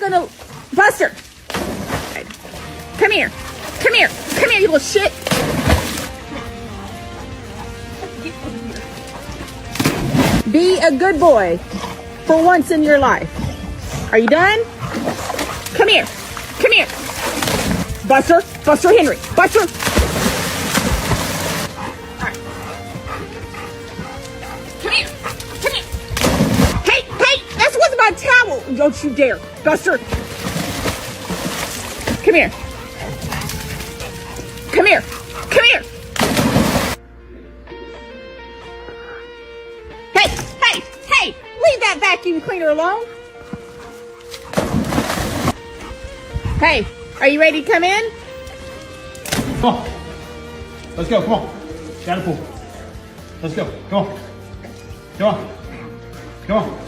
gonna... Buster! Come here. Come here. Come here, you little shit. Be a good boy for once in your life. Are you done? Come here. Come here. Buster. Buster Henry. Buster. All right. Come here. Come here. Hey, hey, that's what's my towel. Don't you dare. Buster. Come here. Come here. Come here. Hey, hey, hey, leave that vacuum cleaner alone. Hey, are you ready to come in? Come on. Let's go. Come on. Down the pool. Let's go. Come on. Come on. Come on.